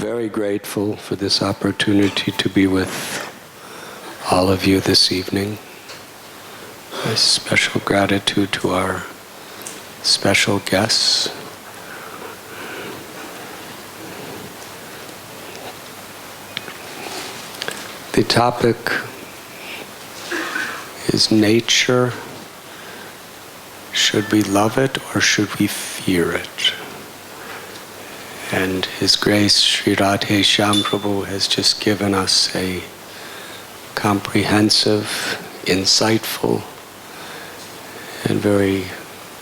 very grateful for this opportunity to be with all of you this evening. A special gratitude to our special guests. The topic is nature. Should we love it or should we fear it? And His Grace Sri Radheshyam Prabhu has just given us a comprehensive, insightful, and very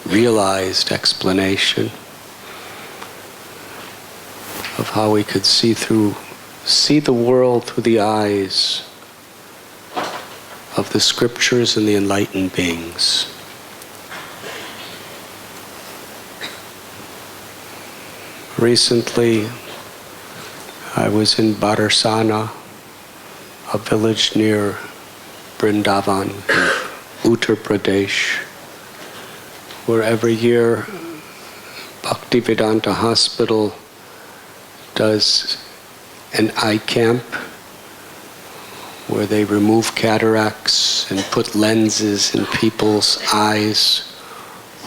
realized explanation of how we could see the world through the eyes of the scriptures and the enlightened beings. Recently, I was in Bharsana, a village near Vrindavan, Uttar Pradesh, where every year Bhaktivedanta Hospital does an eye camp where they remove cataracts and put lenses in people's eyes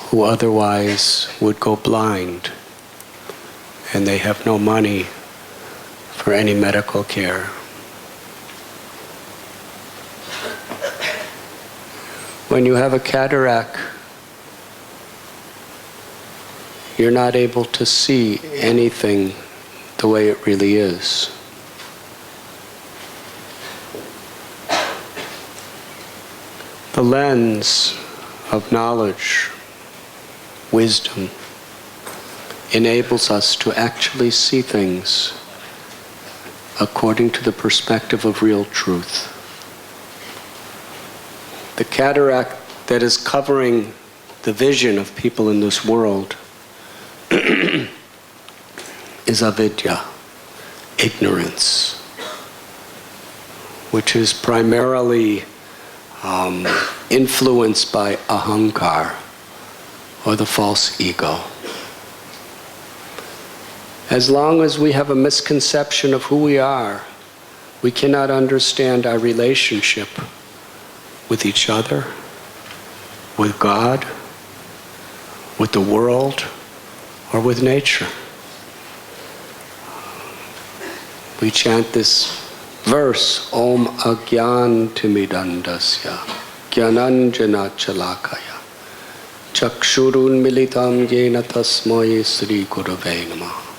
who otherwise would go blind. And they have no money for any medical care. When you have a cataract, you're not able to see anything the way it really is. The lens of knowledge, wisdom, enables us to actually see things according to the perspective of real truth. The cataract that is covering the vision of people in this world is avidya, ignorance, which is primarily influenced by ahankar, or the false ego. As long as we have a misconception of who we are, we cannot understand our relationship with each other, with God, with the world, or with nature. We chant this verse, Om Agyan Timidandasya Gyananjana Chalakaya Chakshurun Militam Yena Tasmai Sri Gurave Namah.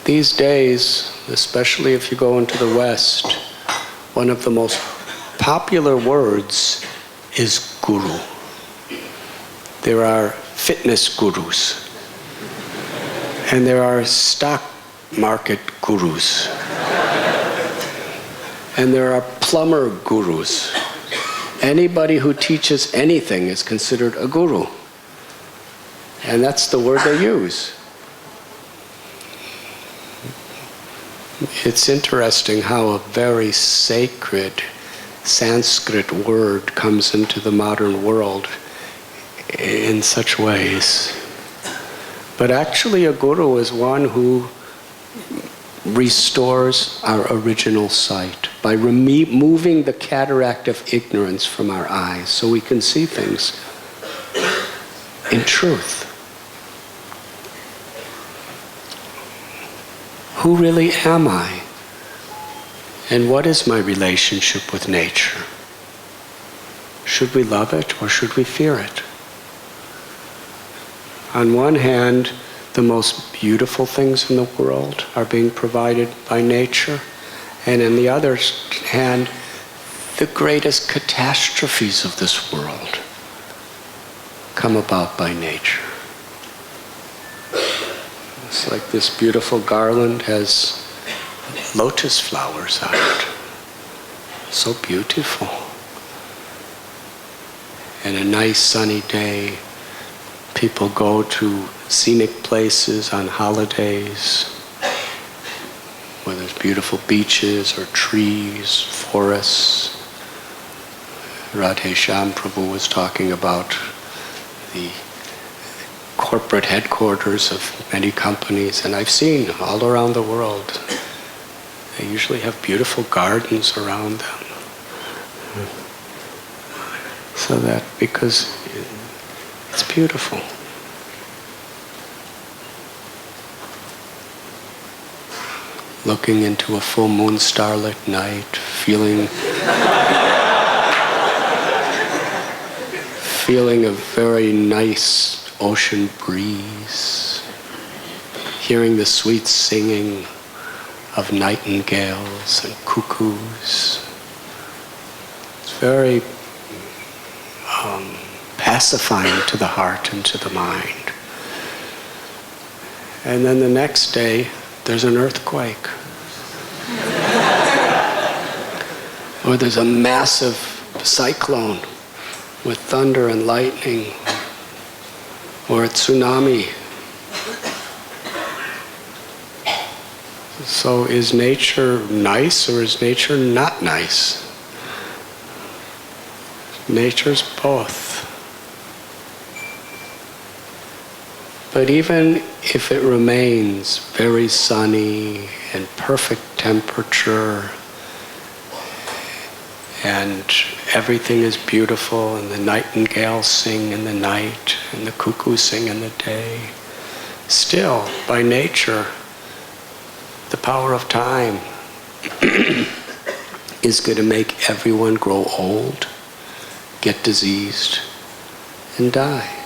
These days, especially if you go into the West, one of the most popular words is guru. There are fitness gurus, and there are stock market gurus, and there are plumber gurus. Anybody who teaches anything is considered a guru, and that's the word they use. It's interesting how a very sacred Sanskrit word comes into the modern world in such ways. But actually a guru is one who restores our original sight by removing the cataract of ignorance from our eyes so we can see things in truth. Who really am I? And what is my relationship with nature? Should we love it or should we fear it? On one hand, the most beautiful things in the world are being provided by nature, and on the other hand, the greatest catastrophes of this world come about by nature. It's like this beautiful garland has lotus flowers on it. So beautiful. And a nice sunny day, people go to scenic places on holidays where there's beautiful beaches or trees, forests. Radheshyam Prabhu was talking about the corporate headquarters of many companies, and I've seen all around the world, they usually have beautiful gardens around them. So that, because it's beautiful. Looking into a full moon starlit night, feeling a very nice ocean breeze, hearing the sweet singing of nightingales and cuckoos. It's very pacifying to the heart and to the mind. And then the next day, there's an earthquake. Or there's a massive cyclone with thunder and lightning. Or a tsunami. So is nature nice or is nature not nice? Nature's both. But even if it remains very sunny and perfect temperature and everything is beautiful and the nightingales sing in the night and the cuckoos sing in the day, still, by nature, the power of time is going to make everyone grow old, get diseased, and die.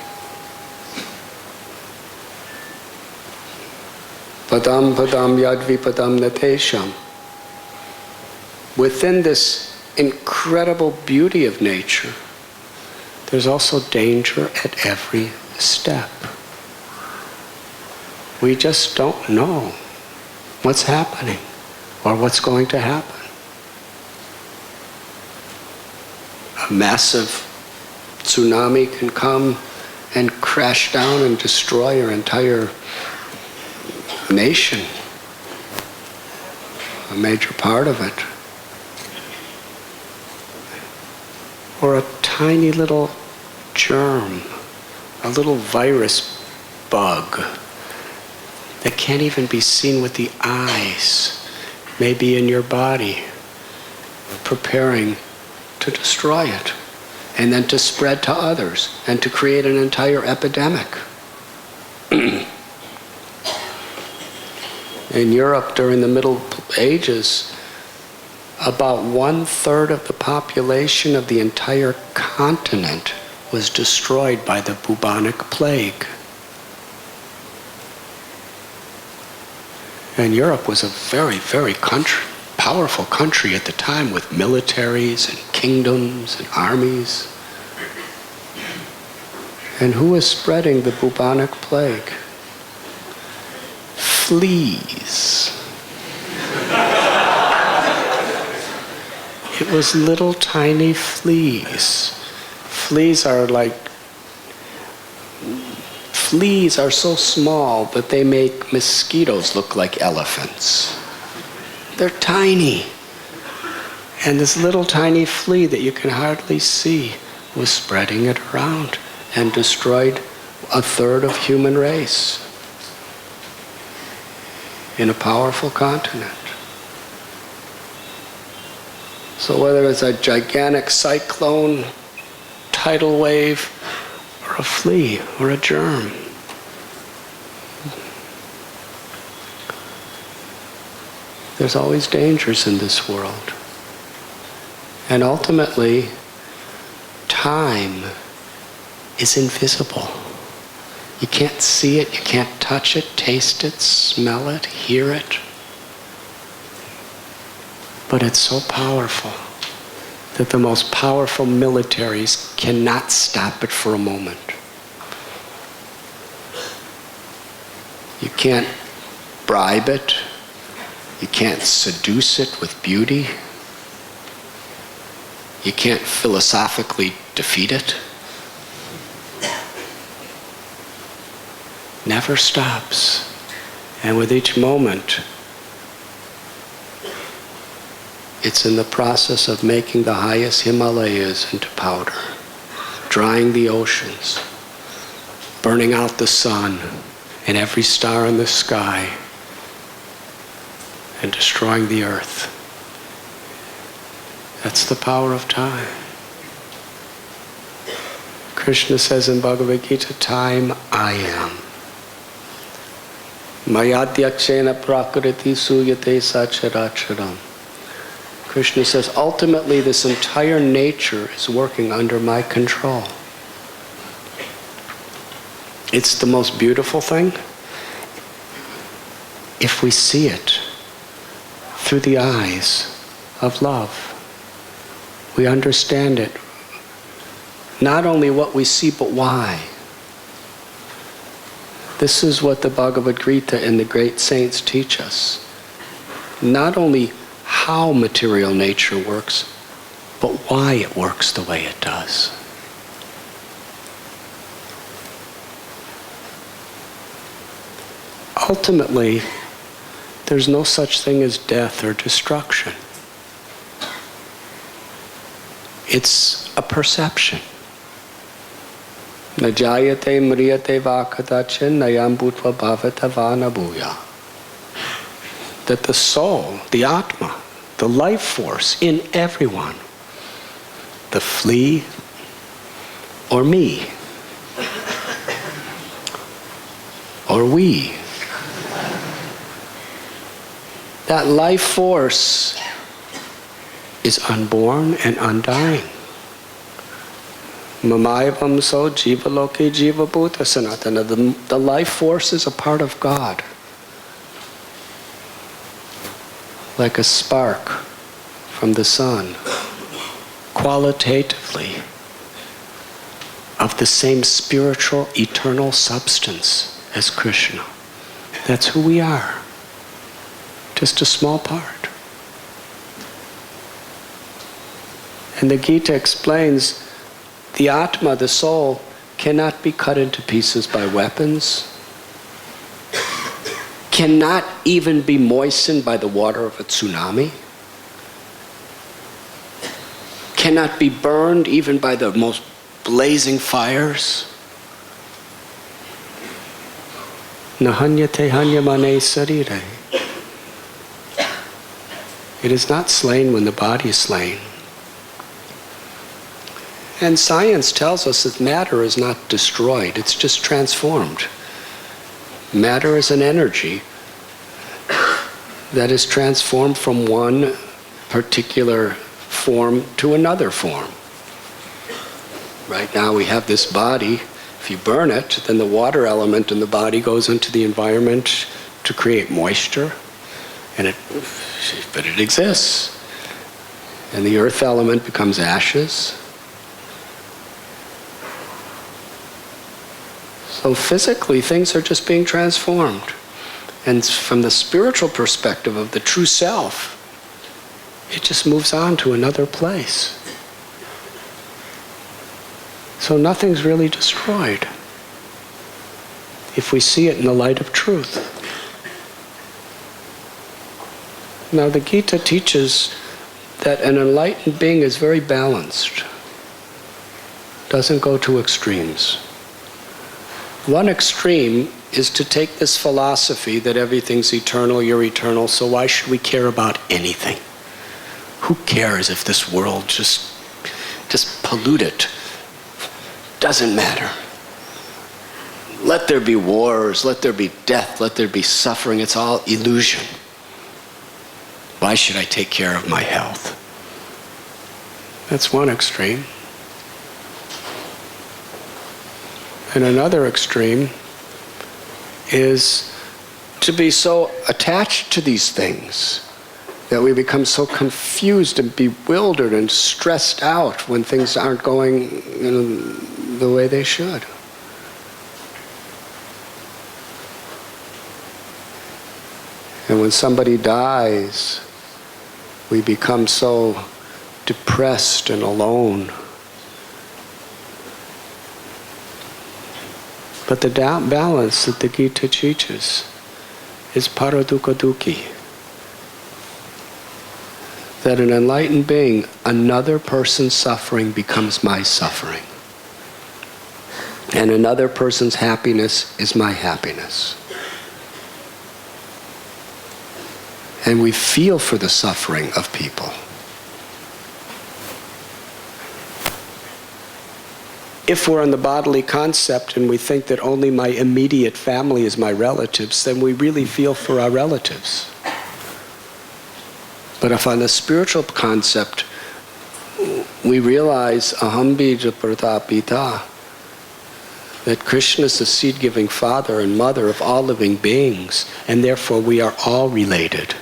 Padam padam yadvipadam natesham. Within this incredible beauty of nature, there's also danger at every step. We just don't know what's happening or what's going to happen. A massive tsunami can come and crash down and destroy your entire nation, a major part of it. Or a tiny little germ, a little virus bug that can't even be seen with the eyes, maybe in your body, preparing to destroy it, and then to spread to others, and to create an entire epidemic. In Europe during the Middle Ages, about 1/3 of the population of the entire continent was destroyed by the bubonic plague. And Europe was a very, very powerful country at the time, with militaries and kingdoms and armies. And who was spreading the bubonic plague? Fleas. It was little tiny fleas. Fleas are so small that they make mosquitoes look like elephants. They're tiny. And this little tiny flea that you can hardly see was spreading it around and destroyed 1/3 of human race in a powerful continent. So whether it's a gigantic cyclone, tidal wave, or a flea, or a germ, there's always dangers in this world. And ultimately, time is invisible. You can't see it, you can't touch it, taste it, smell it, hear it. But it's so powerful that the most powerful militaries cannot stop it for a moment. You can't bribe it. You can't seduce it with beauty. You can't philosophically defeat it. Never stops. And with each moment, it's in the process of making the highest Himalayas into powder, drying the oceans, burning out the sun and every star in the sky and destroying the earth. That's the power of time. Krishna says in Bhagavad Gita, time I am. Mayadhyakshena prakriti suyate sacharacharam. Krishna says, ultimately this entire nature is working under my control. It's the most beautiful thing if we see it through the eyes of love. We understand it. Not only what we see, but why. This is what the Bhagavad Gita and the great saints teach us. Not only how material nature works, but why it works the way it does. Ultimately, there's no such thing as death or destruction. It's a perception. Na jayate mriyate vakatachin nayam bhutva bhavata vanabhuya. That the soul, the Atma, the life force in everyone, the flea or me, or we, that life force is unborn and undying. Mamayam so jiva loke jiva bhuta sanatana. The life force is a part of God. Like a spark from the sun, qualitatively of the same spiritual, eternal substance as Krishna. That's who we are. Just a small part. And the Gita explains the Atma, the soul, cannot be cut into pieces by weapons, cannot even be moistened by the water of a tsunami, cannot be burned even by the most blazing fires. Nahanyate hanyamane sarire. It is not slain when the body is slain. And science tells us that matter is not destroyed, it's just transformed. Matter is an energy that is transformed from one particular form to another form. Right now we have this body. If you burn it, then the water element in the body goes into the environment to create moisture, but it exists. And the earth element becomes ashes. So physically, things are just being transformed. And from the spiritual perspective of the true self, it just moves on to another place. So nothing's really destroyed if we see it in the light of truth. Now the Gita teaches that an enlightened being is very balanced, doesn't go to extremes. One extreme is to take this philosophy that everything's eternal, you're eternal, so why should we care about anything? Who cares if this world just pollute it? Doesn't matter. Let there be wars, let there be death, let there be suffering, it's all illusion. Why should I take care of my health? That's one extreme. And another extreme is to be so attached to these things that we become so confused and bewildered and stressed out when things aren't going the way they should. And when somebody dies, we become so depressed and alone. But the balance that the Gita teaches is paradukha dukhi. That an enlightened being, another person's suffering becomes my suffering. And another person's happiness is my happiness. And we feel for the suffering of people. If we're on the bodily concept and we think that only my immediate family is my relatives, then we really feel for our relatives. But if on the spiritual concept, we realize aham bija pratapita, that Krishna is the seed-giving father and mother of all living beings, and therefore we are all related,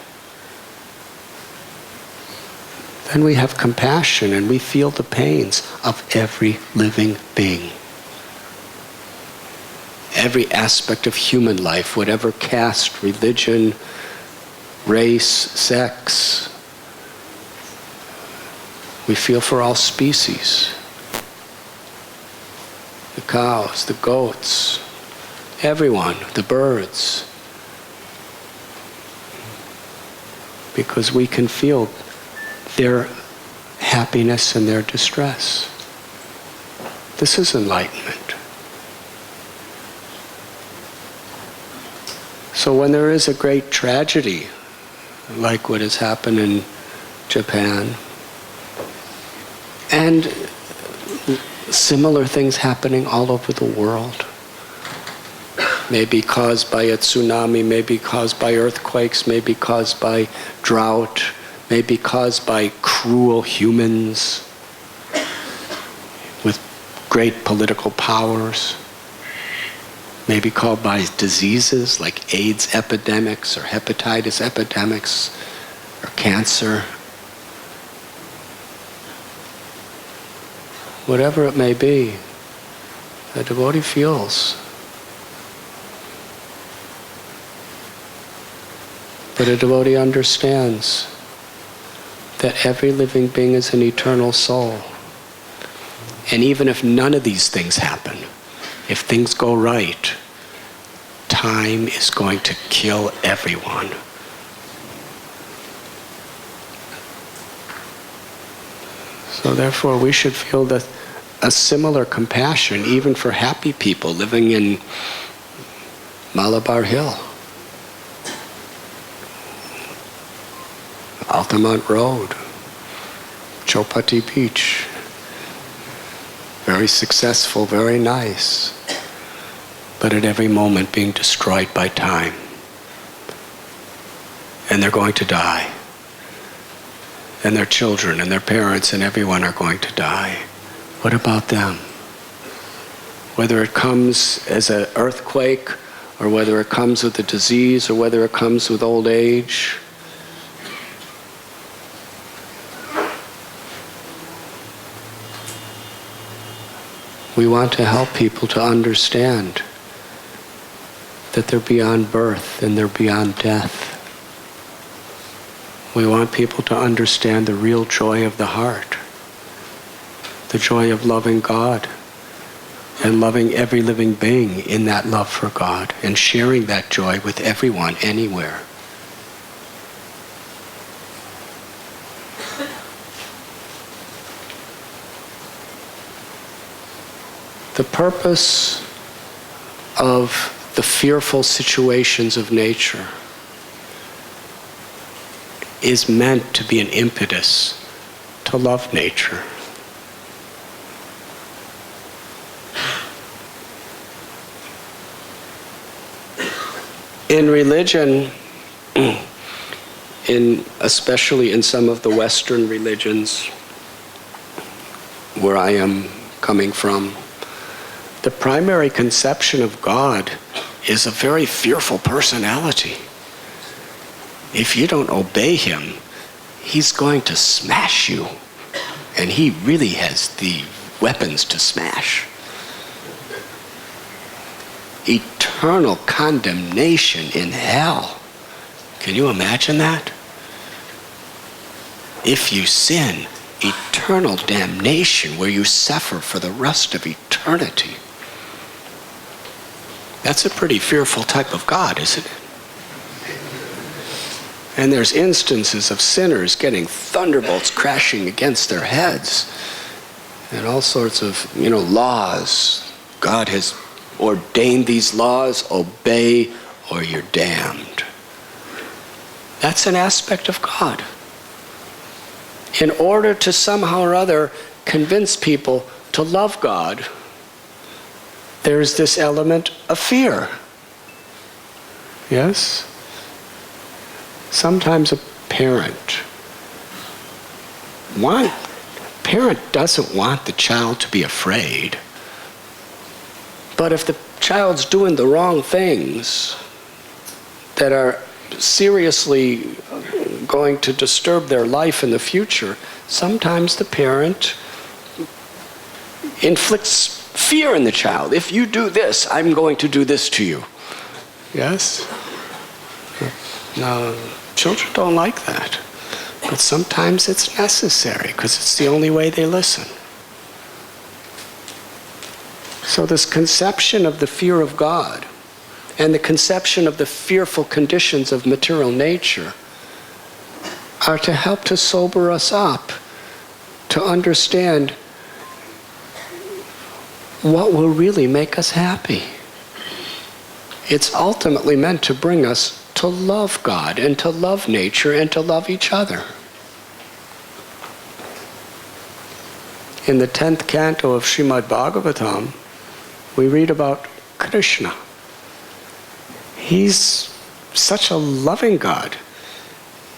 then we have compassion and we feel the pains of every living being. Every aspect of human life, whatever caste, religion, race, sex, we feel for all species. The cows, the goats, everyone, the birds. Because we can feel their happiness and their distress. This is enlightenment. So when there is a great tragedy, like what has happened in Japan, and similar things happening all over the world, maybe caused by a tsunami, maybe caused by earthquakes, maybe caused by drought, may be caused by cruel humans with great political powers, may be caused by diseases like AIDS epidemics or hepatitis epidemics or cancer. Whatever it may be, the devotee feels. But a devotee understands that every living being is an eternal soul. And even if none of these things happen, if things go right, time is going to kill everyone. So therefore we should feel that a similar compassion even for happy people living in Malabar Hill, Altamont Road, Chowpatty Beach. Very successful, very nice, but at every moment being destroyed by time. And they're going to die. And their children and their parents and everyone are going to die. What about them? Whether it comes as an earthquake, or whether it comes with a disease, or whether it comes with old age, we want to help people to understand that they're beyond birth and they're beyond death. We want people to understand the real joy of the heart, the joy of loving God and loving every living being in that love for God and sharing that joy with everyone, anywhere. The purpose of the fearful situations of nature is meant to be an impetus to love nature. In religion, especially in some of the Western religions where I am coming from, the primary conception of God is a very fearful personality. If you don't obey him, he's going to smash you. And he really has the weapons to smash. Eternal condemnation in hell. Can you imagine that? If you sin, eternal damnation where you suffer for the rest of eternity. That's a pretty fearful type of God, isn't it? And there's instances of sinners getting thunderbolts crashing against their heads and all sorts of, laws God has ordained these laws, obey or you're damned. That's an aspect of God. In order to somehow or other convince people to love God, there's this element of fear. Yes? Sometimes a parent doesn't want the child to be afraid. But if the child's doing the wrong things that are seriously going to disturb their life in the future, sometimes the parent inflicts fear in the child. If you do this, I'm going to do this to you. Yes? No, children don't like that. But sometimes it's necessary because it's the only way they listen. So this conception of the fear of God and the conception of the fearful conditions of material nature are to help to sober us up, to understand what will really make us happy. It's ultimately meant to bring us to love God and to love nature and to love each other. In the 10th canto of Srimad Bhagavatam, we read about Krishna. He's such a loving God.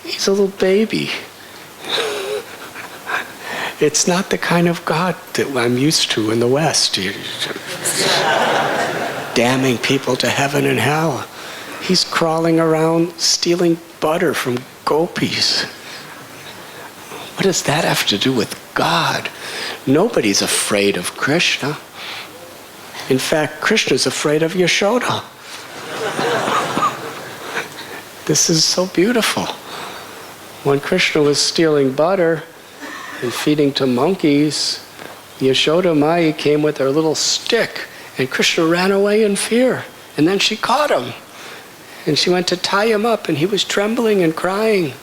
He's a little baby. It's not the kind of God that I'm used to in the West. Damning people to heaven and hell. He's crawling around stealing butter from gopis. What does that have to do with God? Nobody's afraid of Krishna. In fact, Krishna's afraid of Yashoda. This is so beautiful. When Krishna was stealing butter and feeding to monkeys, Yashoda Mai came with her little stick, and Krishna ran away in fear. And then she caught him. And she went to tie him up, and he was trembling and crying.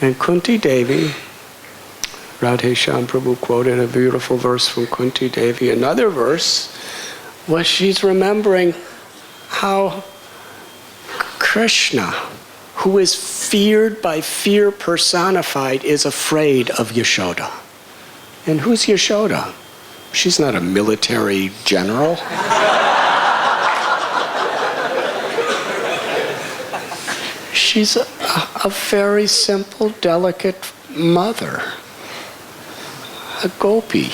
And Kunti Devi, Radheshyam Prabhu quoted a beautiful verse from Kunti Devi. Another verse was she's remembering how Krishna, who is feared by fear personified, is afraid of Yashoda. And who's Yashoda? She's not a military general. She's a very simple, delicate mother, a gopi.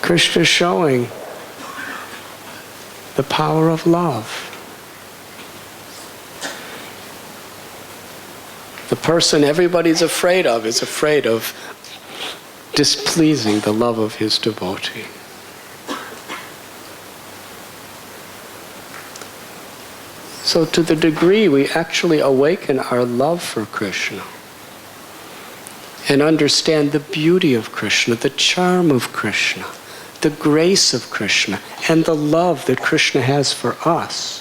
Krishna showing the power of love. The person everybody's afraid of is afraid of displeasing the love of his devotee. So to the degree we actually awaken our love for Krishna and understand the beauty of Krishna, the charm of Krishna, the grace of Krishna, and the love that Krishna has for us,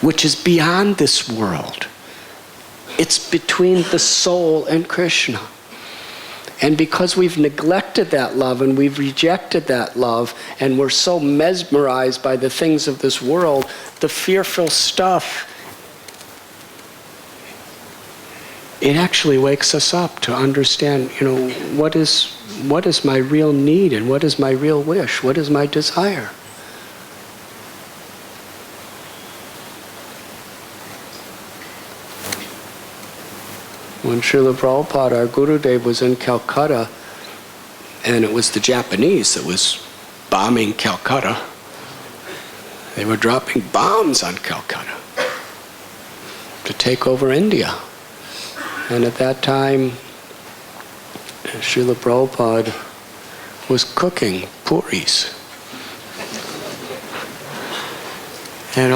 which is beyond this world. It's between the soul and Krishna. And because we've neglected that love and we've rejected that love and we're so mesmerized by the things of this world, the fearful stuff, it actually wakes us up to understand, what is my real need and what is my real wish? What is my desire? When Srila Prabhupada, our Gurudev, was in Calcutta, and it was the Japanese that was bombing Calcutta. They were dropping bombs on Calcutta to take over India. And at that time, Srila Prabhupada was cooking puris. And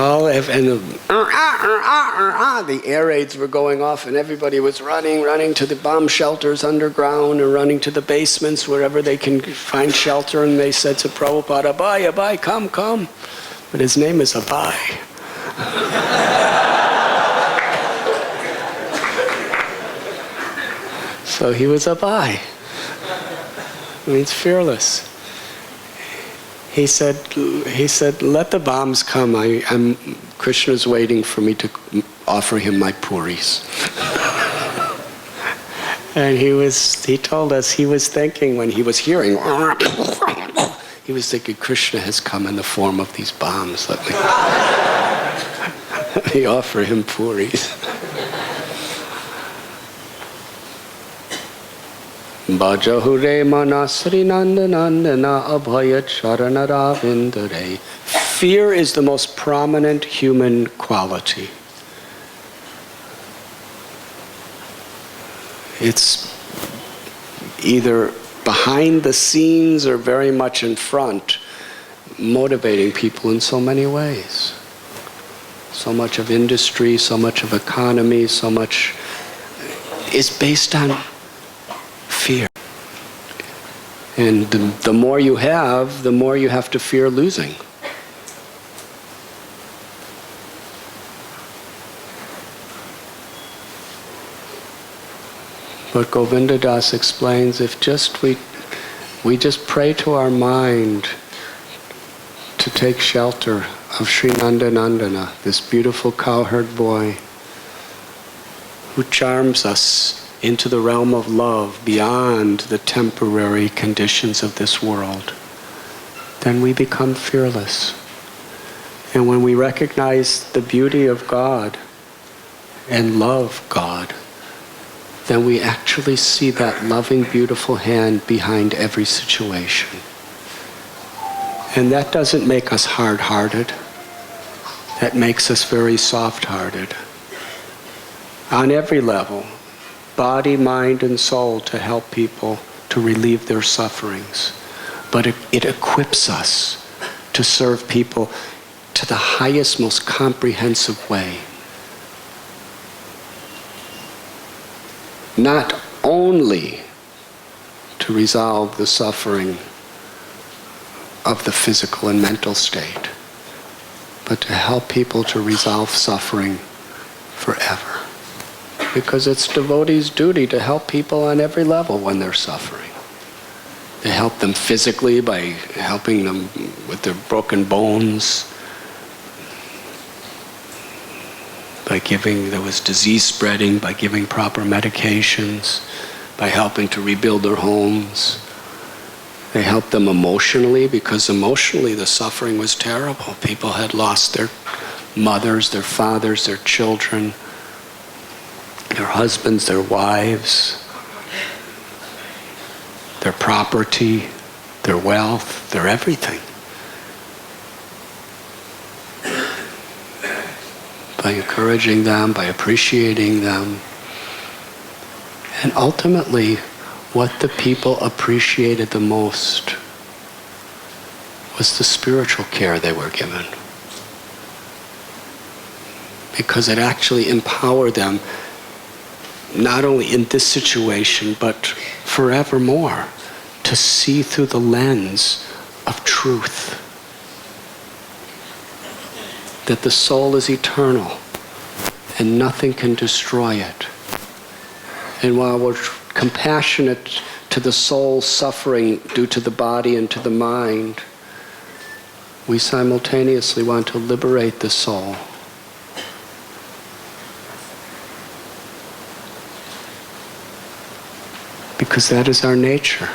the air raids were going off, and everybody was running to the bomb shelters underground, or running to the basements wherever they can find shelter. And they said to Prabhupada, Abai, Abai, come. But his name is Abai. So he was Abhay. It means fearless. He said, let the bombs come. Krishna's waiting for me to offer him my puris. And he told us he was thinking when he was hearing, he was thinking, Krishna has come in the form of these bombs. Let me offer him puris. Bhajahure manasri nandanandana abhayat sharanaravindarei. Fear is the most prominent human quality. It's either behind the scenes or very much in front, motivating people in so many ways. So much of industry, so much of economy, so much is based on fear. And the more you have, the more you have to fear losing. But Govinda Das explains, if just we just pray to our mind to take shelter of Sri Nandanandana, this beautiful cowherd boy who charms us into the realm of love beyond the temporary conditions of this world, then we become fearless. And when we recognize the beauty of God and love God, then we actually see that loving, beautiful hand behind every situation. And that doesn't make us hard-hearted. That makes us very soft-hearted. On every level, body, mind, and soul, to help people to relieve their sufferings. But it equips us to serve people to the highest, most comprehensive way. Not only to resolve the suffering of the physical and mental state, but to help people to resolve suffering forever. Because it's devotees' duty to help people on every level when they're suffering. They help them physically by helping them with their broken bones, by giving, there was disease spreading, by giving proper medications, by helping to rebuild their homes. They helped them emotionally, because emotionally the suffering was terrible. People had lost their mothers, their fathers, their children, their husbands, their wives, their property, their wealth, their everything. By encouraging them, by appreciating them. And ultimately, what the people appreciated the most was the spiritual care they were given. Because it actually empowered them, not only in this situation, but forevermore, to see through the lens of truth. That the soul is eternal and nothing can destroy it. And while we're compassionate to the soul suffering due to the body and to the mind, we simultaneously want to liberate the soul. Because that is our nature.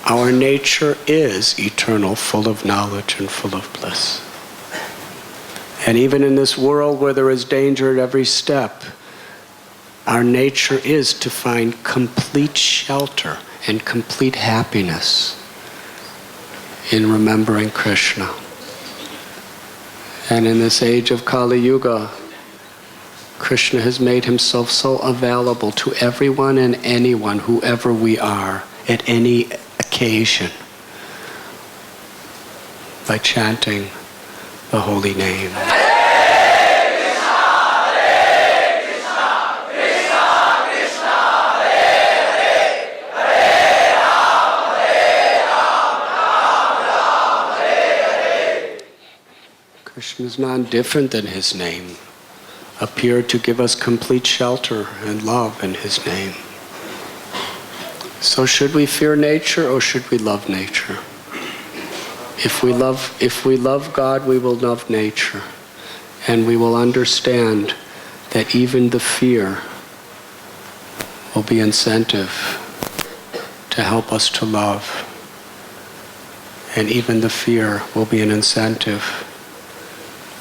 Our nature is eternal, full of knowledge and full of bliss. And even in this world where there is danger at every step, our nature is to find complete shelter and complete happiness in remembering Krishna. And in this age of Kali Yuga, Krishna has made himself so available to everyone and anyone, whoever we are, at any occasion, by chanting the holy name. Krishna is non-different than his name. appeared to give us complete shelter and love in His name. So should we fear nature or should we love nature? If we love God, we will love nature. And we will understand that even the fear will be incentive to help us to love. And even the fear will be an incentive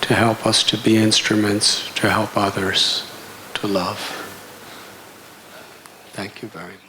to help us to be instruments to help others to love. Thank you very much.